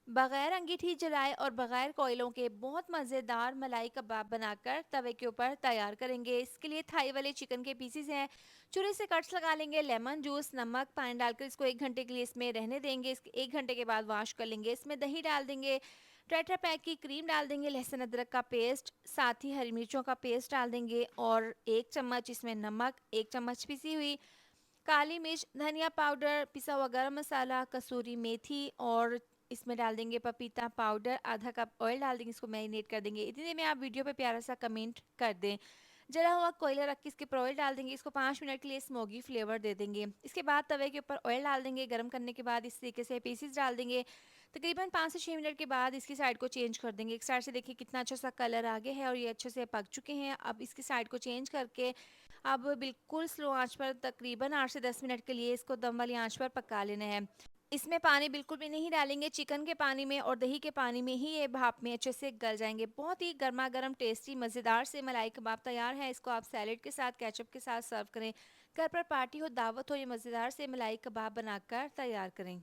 बगैर अंगीठी जलाए और बगैर कोयलों के बहुत मज़ेदार मलाई कबाब बनाकर तवे के ऊपर तैयार करेंगे। इसके लिए थाई वाले चिकन के पीसीज हैं, छुरी से कट्स लगा लेंगे। लेमन जूस, नमक, पानी डालकर इसको 1 घंटे के लिए इसमें रहने देंगे। इसके 1 घंटे के बाद वॉश कर लेंगे। इसमें दही डाल देंगे, टेट्रा पैक की क्रीम डाल देंगे, लहसुन अदरक का पेस्ट, साथ ही हरी मिर्चों का पेस्ट डाल देंगे और 1 चम्मच इसमें नमक, 1 चम्मच पिसी हुई काली मिर्च, धनिया पाउडर, पिसा हुआ गरम मसाला, कसूरी मेथी और इसमें डाल देंगे पपीता पाउडर, आधा कप ऑयल डाल देंगे, इसको मैरिनेट कर देंगे। इतनी देर में आप वीडियो पे प्यारा सा कमेंट कर दें। जला हुआ कोयला रख के इसके ऊपर ऑयल डाल देंगे, इसको 5 मिनट के लिए स्मोकी फ्लेवर दे देंगे। इसके बाद तवे के ऊपर ऑयल डाल देंगे, गर्म करने के बाद इस तरीके से पीसीस डाल देंगे। तकरीबन 5 से 6 मिनट के बाद इसकी साइड को चेंज कर देंगे। एक साइड से देखिए कितना अच्छा सा कलर आ गया है और ये अच्छे से पक चुके हैं। अब इसकी साइड को चेंज करके अब बिल्कुल स्लो आंच पर तकरीबन 8 से 10 मिनट के लिए इसको दम वाली आंच पर पका लेना है। इसमें पानी बिल्कुल भी नहीं डालेंगे, चिकन के पानी में और दही के पानी में ही ये भाप में अच्छे से गल जाएंगे। बहुत ही गर्मा गर्म टेस्टी मज़ेदार से मलाई कबाब तैयार है। इसको आप सैलेड के साथ, केचप के साथ सर्व करें। घर पर पार्टी हो, दावत हो, ये मज़ेदार से मलाई कबाब बनाकर तैयार करें।